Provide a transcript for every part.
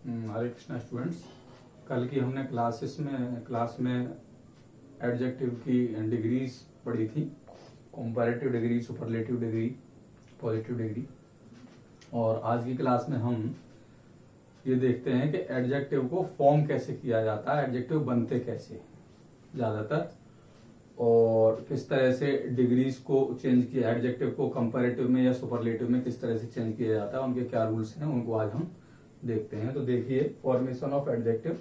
हरे Krishna students. कल की हमने क्लास में एडजेक्टिव की डिग्रीज पढ़ी थी, comparative degree, superlative degree, positive degree. और आज की क्लास में हम ये देखते हैं कि एडजेक्टिव को फॉर्म कैसे किया जाता है, एडजेक्टिव बनते कैसे ज़्यादातर, और किस तरह से डिग्रीज को चेंज किया, एडजेक्टिव को कंपैरेटिव में या सुपरलेटिव में किस तरह से चेंज किया जाता है, उनके क्या रूल्स हैं, उनको आज हम देखते हैं। तो देखिए, फॉर्मेशन ऑफ एडजेक्टिव।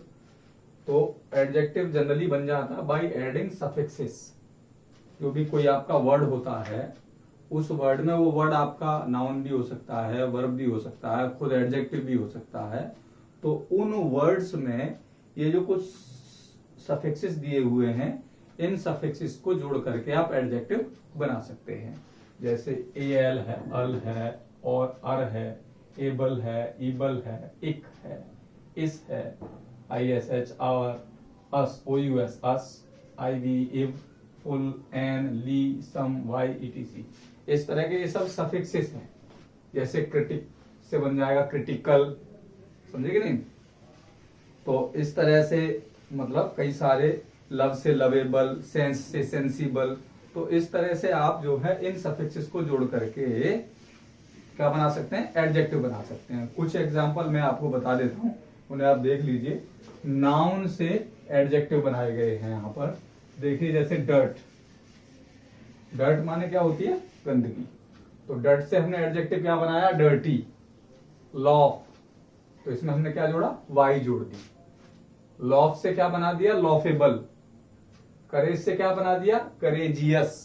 तो एडजेक्टिव जनरली बन जाता है बाय एडिंग सफिक्सेस। जो भी कोई आपका वर्ड होता है, उस वर्ड में वो वर्ड आपका नाउन भी हो सकता है, वर्ब भी हो सकता है, खुद एडजेक्टिव भी हो सकता है। तो उन वर्ड्स में ये जो कुछ सफिक्सेस दिए हुए हैं, इन सफिक्सेस को जोड़ करके आप एडजेक्टिव बना सकते हैं। जैसे एल है, अल है, और अर है, एबल है, ईबल है, इक है, इस है, ISH, our, us, OUS, us, IV, ive, ful, en, ly, some, Y, ETC। इस तरह के ये सब सफिक्सेस हैं। जैसे क्रिटिक से बन जाएगा क्रिटिकल, समझे कि नहीं। तो इस तरह से मतलब कई सारे, लव से लवेबल, सेंस से सेंसिबल। तो इस तरह से आप जो है इन सफिक्सेस को जोड़ करके क्या बना सकते हैं, एडजेक्टिव बना सकते हैं। कुछ एग्जांपल मैं आपको बता देता हूं, उन्हें आप देख लीजिए। नाउन से एडजेक्टिव बनाए गए हैं यहाँ पर। देखिए, जैसे डर्ट, डर्ट माने क्या होती है, गंदगी। तो डर्ट से हमने एडजेक्टिव क्या बनाया, डर्टी। लॉफ, तो इसमें हमने क्या जोड़ा, वाई जोड़ दी। लॉफ से क्या बना दिया, लॉफेबल। करेज से क्या बना दिया, करेजियस।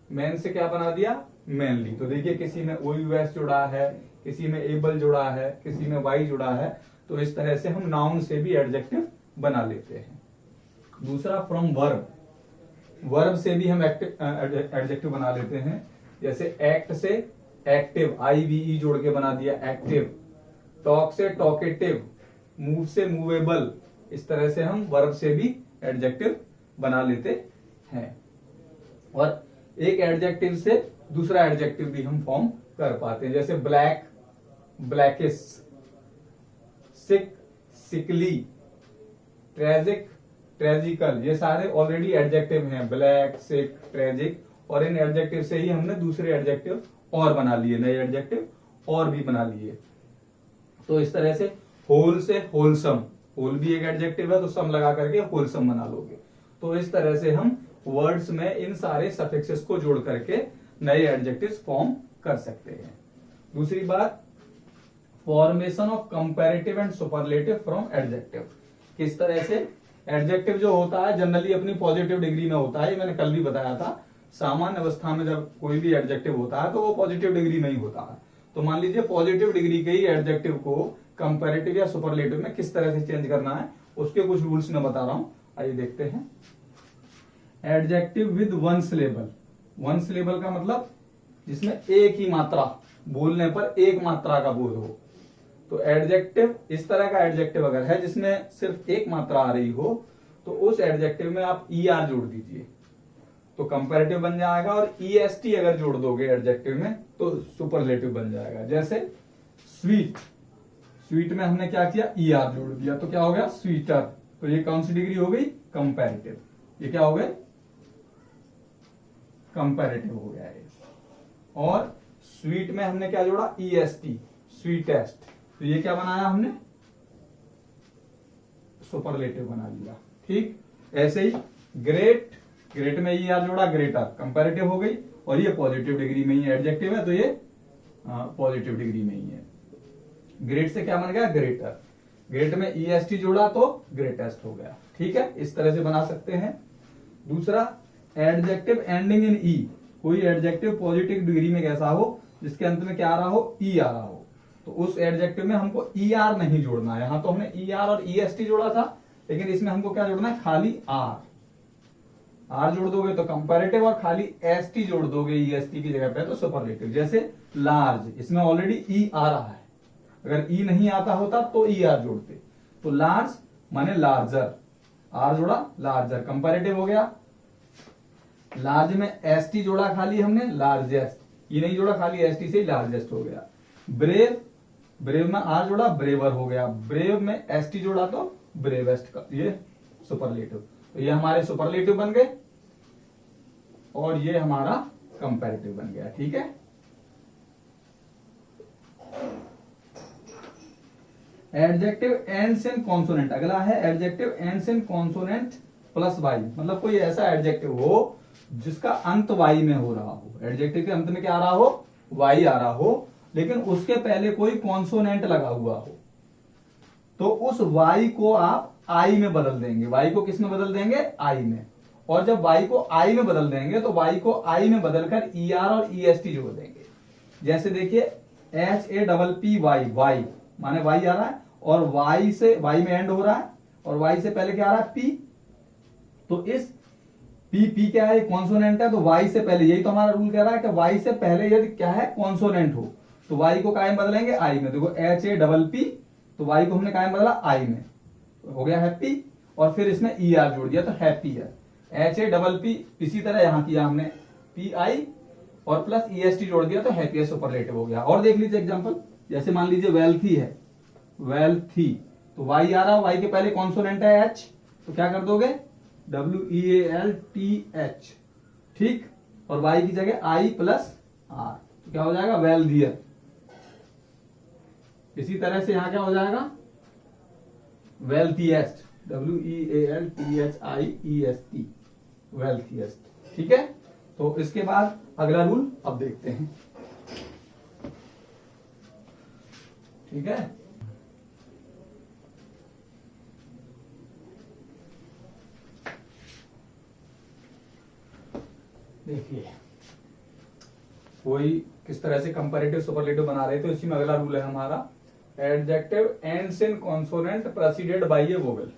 मैन से क्या बना दिया, मैनली। तो देखिए, किसी में OUS जुड़ा है, किसी में एबल जुड़ा है, किसी में वाई जुड़ा है। तो इस तरह से हम नाउन से भी एडजेक्टिव बना लेते हैं। दूसरा, फ्रॉम वर्ब, वर्ब से भी हम एडजेक्टिव बना लेते हैं। जैसे एक्ट से एक्टिव, IVE जोड़ के बना दिया, एक्टिव। टॉक से टॉकेटिव, मूव से मूवेबल। इस तरह से हम वर्ब से भी एडजेक्टिव बना लेते हैं। और एक एडजेक्टिव से दूसरा एडजेक्टिव भी हम फॉर्म कर पाते हैं। जैसे ब्लैक, ब्लैकिश, सिक, सिकली, ट्रेजिक, ट्रेजिकल। ये सारे ऑलरेडी एडजेक्टिव हैं, ब्लैक, सिक, ट्रेजिक। और इन एडजेक्टिव से ही हमने दूसरे एडजेक्टिव और बना लिए, नए एडजेक्टिव और भी बना लिए। तो इस तरह से होल से होलसम, होल भी एक एडजेक्टिव है, तो सम लगा करके होलसम बना लोगे। तो इस तरह से हम वर्ड्स में इन सारे सफिक्सेस को जोड़ करके नए एडजेक्टिव्स फॉर्म कर सकते हैं। दूसरी बात, formation of comparative and superlative from adjective. किस तरह से एडजेक्टिव जो होता है जनरली अपनी पॉजिटिव डिग्री में होता है, ये मैंने कल भी बताया था। सामान्य अवस्था में जब कोई भी एडजेक्टिव होता है तो वो पॉजिटिव डिग्री में ही होता है। तो मान लीजिए, पॉजिटिव डिग्री के ही एडजेक्टिव को कंपैरेटिव या सुपरलेटिव में किस तरह से चेंज करना है, उसके कुछ रूल्स मैं बता रहा हूं। आइए देखते हैं। Adjective with one syllable. One syllable का मतलब जिसमें एक ही मात्रा, बोलने पर एक मात्रा का बोध हो। तो एडजेक्टिव, इस तरह का एडजेक्टिव अगर है जिसमें सिर्फ एक मात्रा आ रही हो, तो उस एडजेक्टिव में आप ER जोड़ दीजिए तो कंपैरेटिव बन जाएगा। और EST अगर जोड़ दोगे एडजेक्टिव में तो सुपरलेटिव बन जाएगा। जैसे स्वीट, स्वीट में हमने क्या किया, ER जोड़ दिया तो क्या हो गया, स्वीटर। तो ये कौन सी डिग्री हो गई, कंपैरेटिव। ये क्या हो गए, कंपैरेटिव हो गया ये। और स्वीट में हमने क्या जोड़ा, EST, स्वीटेस्ट। तो ये क्या बनाया हमने, सुपरलेटिव बना लिया। ठीक, ऐसे ही ग्रेट, ग्रेट में ER जोड़ा, ग्रेटर, कंपैरेटिव हो गई। और ये पॉजिटिव डिग्री में ही एडजेक्टिव है, तो ये पॉजिटिव डिग्री में ही है। ग्रेट से क्या बन गया, ग्रेटर। ग्रेट में EST जोड़ा तो ग्रेटेस्ट हो गया। ठीक है, इस तरह से बना सकते हैं। दूसरा, एडजेक्टिव एंडिंग इन E। कोई एडजेक्टिव पॉजिटिव डिग्री में कैसा हो जिसके अंत में क्या आ रहा हो, E आ रहा हो, तो उस एडजेक्टिव में हमको ER नहीं जोड़ना है। यहां तो हमने ER और EST जोड़ा था, लेकिन इसमें हमको क्या जोड़ना है, खाली R जोड़ दोगे तो कंपैरेटिव, और खाली ST जोड़ दोगे EST की जगह पे तो सुपरलेटिव। जैसे लार्ज, इसमें ऑलरेडी E आ रहा है, अगर E नहीं आता होता तो ER जोड़ते। तो लार्ज माने लार्जर, R जोड़ा, लार्जर, कंपैरेटिव हो गया। लार्ज में ST जोड़ा खाली हमने, लार्जेस्ट। ये नहीं जोड़ा, खाली ST से ही लार्जेस्ट हो गया। ब्रेव, ब्रेव में आर जोड़ा ब्रेवर हो गया, ब्रेव में एस टी जोड़ा तो ब्रेवेस्ट का, ये सुपरलेटिव। तो ये हमारे सुपरलेटिव बन गए और ये हमारा कंपैरेटिव बन गया। ठीक है, एडजेक्टिव एंड्स इन कॉन्सोनेंट, अगला है adjective ends in consonant plus Y, मतलब कोई ऐसा एडजेक्टिव हो जिसका अंत वाई में हो रहा हो। एडजेक्टिव के अंत में क्या आ रहा हो, वाई आ रहा हो, लेकिन उसके पहले कोई कॉन्सोनेंट लगा हुआ हो, तो उस वाई को आप आई में बदल देंगे। वाई को किस में बदल देंगे, आई में। और जब वाई को आई में बदल देंगे तो वाई को आई में बदलकर ई आर और ई एस टी जोड़ देंगे। जैसे देखिए HAPPY, वाई माने वाई आ रहा है और वाई से, वाई में एंड हो रहा है और वाई से पहले क्या आ रहा है, पी। तो इस पी क्या है, कॉन्सोनेंट है, तो वाई से पहले, यही तो हमारा रूल कह रहा है कि वाई से पहले यदि क्या है, कॉन्सोनेंट हो, तो वाई को काय में बदलेंगे, आई में। देखो HAPP, तो वाई को हमने काय में बदला, आई में, तो हो गया हैप्पी। और फिर इसमें ई आर जोड़ दिया तो हैप्पी है। HAPP, इसी तरह यहां किया हमने, PI और प्लस EST जोड़ दिया तो हैप्पी सुपरलेटिव हो गया। और देख लीजिए एग्जांपल, जैसे मान लीजिए वेल्थी है, वेल्थी, तो वाई आ रहा है, वाई के पहले कॉन्सोनेंट है H, तो क्या कर दोगे, WEALTH, ठीक, और वाई की जगह I प्लस R, तो क्या हो जाएगा, वेल्थियर। इसी तरह से यहां क्या हो जाएगा, वेल्थिएस्ट, WEALTHIEST, वेल्थिएस्ट। ठीक है, तो इसके बाद अगला रूल अब देखते हैं। ठीक है, देखिए कोई किस तरह से कंपैरेटिव सुपरलेटिव बना रहे, तो इसी में अगला रूल है हमारा, adjective ends in consonant preceded by a vowel.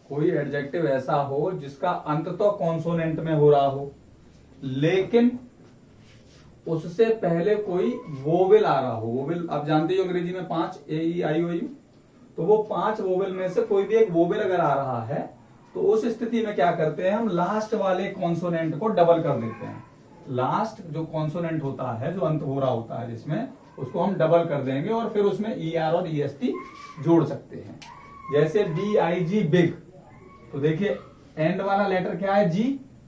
कोई एडजेक्टिव ऐसा हो जिसका अंत तो कॉन्सोनेंट में हो रहा हो, लेकिन उससे पहले कोई वोवेल आ रहा हो। वोवेल आप जानते हो अंग्रेजी में 5 AEIOU, तो वो 5 वोवेल में से कोई भी एक वोवेल अगर आ रहा है तो उस स्थिति में क्या करते हैं, हम लास्ट वाले कॉन्सोनेंट को डबल कर देते हैं। लास्ट जो कॉन्सोनेंट होता है, जो अंत हो रहा होता है जिसमें, उसको हम डबल कर देंगे और फिर उसमें ER और EST जोड़ सकते हैं। जैसे BIG, बिग, तो देखिए एंड वाला लेटर क्या है, G,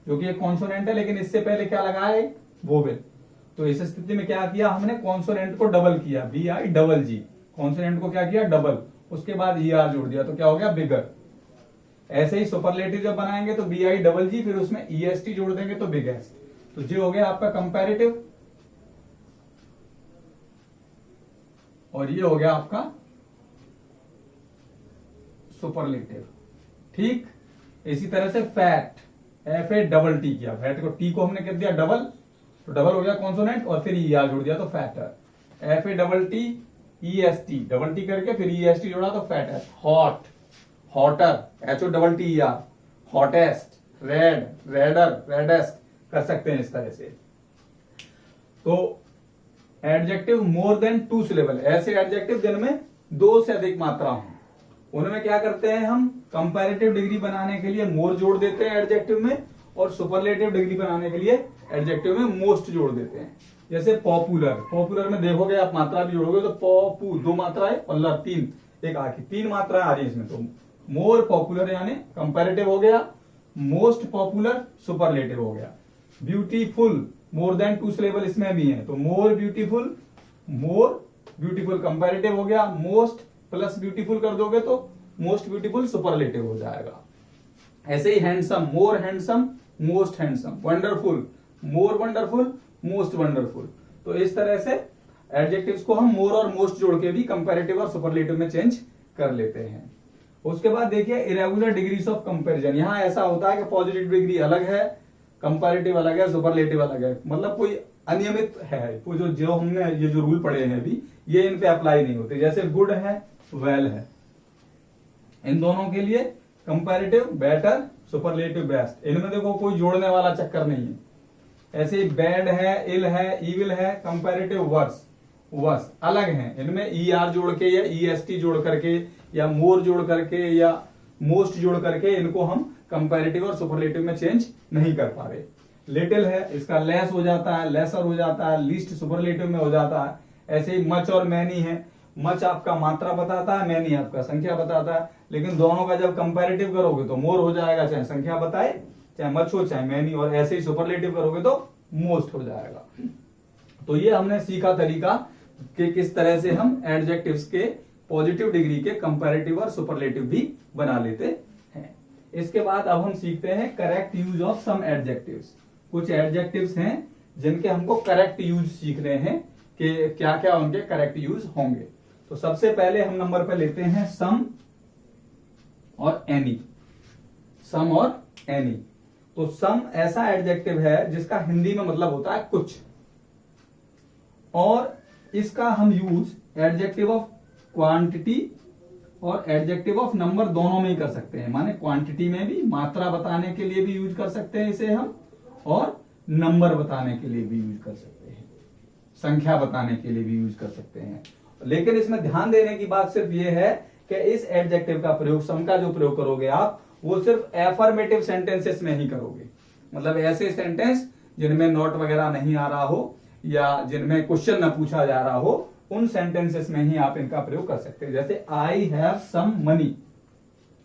जो कि एक कॉन्सोनेंट है, लेकिन इससे पहले क्या लगा है, वोवेल। तो इस स्थिति में क्या किया हमने, कॉन्सोनेंट को डबल किया, BIGG, कॉन्सोनेंट को क्या किया, डबल, उसके बाद ER जोड़ दिया, तो क्या हो गया, बिगर। ऐसे ही सुपरलेटिव जब बनाएंगे तो BIGG, फिर उसमें EST जोड़ देंगे तो बिगेस्ट। तो ये हो गया आपका कंपैरेटिव, और ये हो गया आपका सुपरलेटिव। ठीक, इसी तरह से फैट, FATT किया, फैट को टी को हमने कर दिया डबल, तो डबल हो गया कॉन्सोनेंट, और फिर ER जोड़ दिया तो फैटर। FATTEST, डबल टी करके फिर EST जोड़ा तो fatter. Hot, hotter, HOTTER, hottest, red, redder, reddest, कर सकते हैं इस तरह से। तो एडजेक्टिव मोर देन 2 सिलेबल, ऐसे एडजेक्टिव जिनमें 2 से अधिक मात्रा हो, उनमें क्या करते हैं हम, कंपैरेटिव डिग्री बनाने के लिए मोर जोड़ देते हैं एडजेक्टिव में, और सुपरलेटिव डिग्री बनाने के लिए एडजेक्टिव में मोस्ट जोड़ देते हैं। जैसे पॉपुलर, पॉपुलर में देखोगे आप मात्रा भी जोड़ोगे तो पॉपू, 2 मात्राएं, पल्लर 3, एक आखिर 3 मात्राएं आ रही है इसमें। तो मोर पॉपुलर यानी कंपैरेटिव हो गया, मोस्ट पॉपुलर सुपरलेटिव हो गया। ब्यूटीफुल, मोर देन 2 सिलेबल इसमें भी है, तो मोर ब्यूटीफुल कंपैरेटिव हो गया, मोस्ट प्लस ब्यूटीफुल कर दोगे तो मोस्ट ब्यूटीफुल सुपरलेटिव हो जाएगा। ऐसे ही हैंडसम, मोर हैंडसम, मोस्ट हैंडसम। वंडरफुल, मोर वंडरफुल, मोस्ट वंडरफुल। तो इस तरह से एडजेक्टिव्स को हम मोर और मोस्ट जोड़ के भी कंपैरेटिव और सुपरलेटिव में चेंज कर लेते हैं। उसके बाद देखिए इरेगुलर डिग्रीज ऑफ कंपैरिजन। यहां ऐसा होता है कि पॉजिटिव डिग्री अलग है, कंपैरेटिव अलग है, सुपरलेटिव अलग है, मतलब कोई अनियमित है, वो जो हमने ये जो रूल पढ़े हैं अभी, ये इन पे अप्लाई नहीं होते। जैसे गुड है, वेल है, इन दोनों के लिए कंपैरेटिव बेटर, सुपरलेटिव बेस्ट, इनमें देखो कोई जोड़ने वाला चक्कर नहीं है। ऐसे ही बैड है, इल है, इविल है, कंपैरेटिव वर्स, वर्स अलग है, इनमें ER जोड़ के या EST जोड़ करके या मोर जोड़ करके या मोस्ट जोड़ करके इनको हम कंपैरेटिव और सुपरलेटिव में चेंज नहीं कर पा रहे। लिटिल है, इसका लेस हो जाता है, लेसर हो जाता है, लीस्ट सुपरलेटिव में हो जाता है। ऐसे ही मच और मैनी है, मच आपका मात्रा बताता है, मैनी आपका संख्या बताता है, लेकिन दोनों का जब कंपैरेटिव करोगे तो मोर हो जाएगा, चाहे संख्या बताए, चाहे मच हो, चाहे मैनी, और ऐसे ही सुपरलेटिव करोगे तो मोस्ट हो जाएगा। तो ये हमने सीखा तरीका कि किस तरह से हम एडजेक्टिव्स के पॉजिटिव डिग्री के कंपैरेटिव और सुपरलेटिव भी बना लेते हैं। इसके बाद अब हम सीखते हैं correct use of some adjectives. कुछ एडजेक्टिव्स हैं जिनके हमको करेक्ट यूज सीखने हैं कि क्या क्या उनके करेक्ट यूज होंगे। तो सबसे पहले हम नंबर पे लेते हैं सम और एनी। सम और एनी। तो सम ऐसा एडजेक्टिव है जिसका हिंदी में मतलब होता है कुछ, और इसका हम यूज एडजेक्टिव ऑफ क्वांटिटी और एडजेक्टिव ऑफ नंबर दोनों में ही कर सकते हैं। माने क्वांटिटी में भी, मात्रा बताने के लिए भी यूज कर सकते हैं इसे हम, और नंबर बताने के लिए भी यूज कर सकते हैं, संख्या बताने के लिए भी यूज कर सकते हैं। लेकिन इसमें ध्यान देने की बात सिर्फ ये है कि इस एडजेक्टिव का प्रयोग, सम का जो प्रयोग करोगे आप, वो सिर्फ एफर्मेटिव सेंटेंसेस में ही करोगे। मतलब ऐसे सेंटेंस जिनमें नोट वगैरह नहीं आ रहा हो या जिनमें क्वेश्चन न पूछा जा रहा हो, उन सेंटेंसेस में ही आप इनका प्रयोग कर सकते हैं। जैसे आई हैव सम मनी,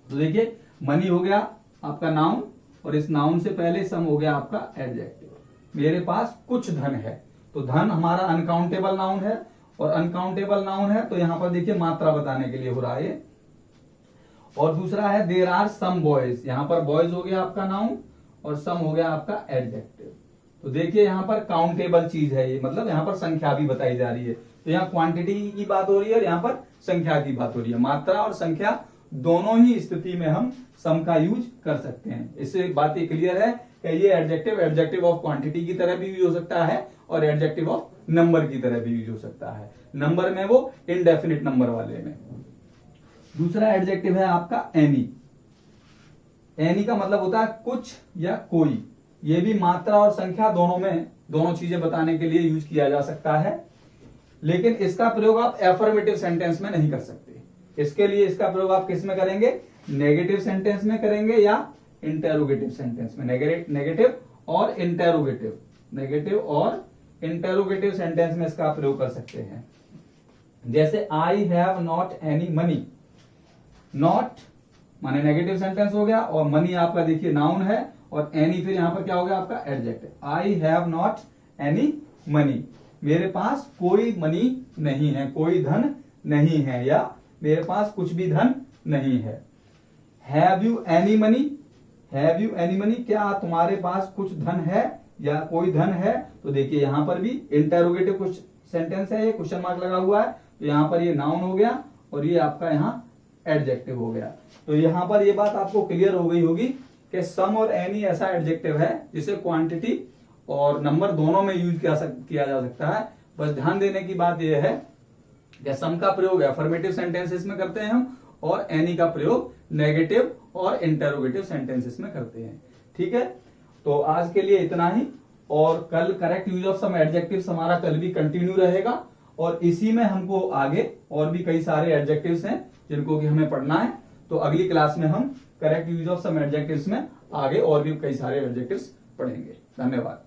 तो देखिए मनी हो गया आपका नाउन, और इस नाउन से पहले सम हो गया आपका एडजेक्टिव। मेरे पास कुछ धन है, तो धन हमारा अनकाउंटेबल नाउन है, और अनकाउंटेबल नाउन है तो यहां पर देखिए मात्रा बताने के लिए हो रहा है। और दूसरा है देयर आर सम बॉयज, यहां पर बॉयज हो गया आपका नाउन और सम हो गया आपका एडजेक्टिव। तो देखिए यहां पर काउंटेबल चीज है ये, मतलब यहां पर संख्या भी बताई जा रही है। तो यहाँ क्वांटिटी की बात हो रही है और यहाँ पर संख्या की बात हो रही है। मात्रा और संख्या दोनों ही स्थिति में हम सम का यूज कर सकते हैं। इससे बात ये क्लियर है कि ये एडजेक्टिव ऑफ क्वांटिटी की तरह भी यूज हो सकता है और एडजेक्टिव ऑफ नंबर की तरह भी यूज हो सकता है। नंबर में वो इनडेफिनिट नंबर वाले में। दूसरा एडजेक्टिव है आपका एनी। एनी का मतलब होता है कुछ या कोई। ये भी मात्रा और संख्या दोनों में, दोनों चीजें बताने के लिए यूज किया जा सकता है, लेकिन इसका प्रयोग आप एफर्मेटिव सेंटेंस में नहीं कर सकते। इसके लिए इसका प्रयोग आप किस में करेंगे? नेगेटिव सेंटेंस में करेंगे या इंटेरोगेटिव सेंटेंस में। नेगेटिव और इंटेरोगेटिव, नेगेटिव और इंटेरोगेटिव सेंटेंस में इसका प्रयोग कर सकते हैं। जैसे I have not any money. Not माने नेगेटिव सेंटेंस हो गया, और मनी आपका देखिए नाउन है, और एनी फिर यहां पर क्या हो गया आपका adjective. I have not any money, मेरे पास कोई मनी नहीं है, कोई धन नहीं है, या मेरे पास कुछ भी धन नहीं है। Have you any money, have you any money, क्या तुम्हारे पास कुछ धन है या कोई धन है। तो देखिए यहां पर भी इंटेरोगेटिव कुछ सेंटेंस है, ये क्वेश्चन मार्क लगा हुआ है, तो यहां पर ये नाउन हो गया और ये आपका यहाँ एडजेक्टिव हो गया। तो यहां पर ये बात आपको क्लियर हो गई होगी कि सम और एनी ऐसा एडजेक्टिव है जिसे क्वांटिटी और नंबर दोनों में यूज किया जा सकता है। बस ध्यान देने की बात यह है कि सम का प्रयोग एफर्मेटिव सेंटेंसेस में करते हैं हम, और एनी का प्रयोग नेगेटिव और इंटेरोगेटिव सेंटेंसेस में करते हैं। ठीक है, तो आज के लिए इतना ही, और कल correct use of some adjectives हमारा कल भी कंटिन्यू रहेगा, और इसी में हमको आगे और भी कई सारे एडजेक्टिव्स हैं जिनको कि हमें पढ़ना है। तो अगली क्लास में हम correct use of some adjectives में आगे और भी कई सारे एडजेक्टिव्स पढ़ेंगे। धन्यवाद।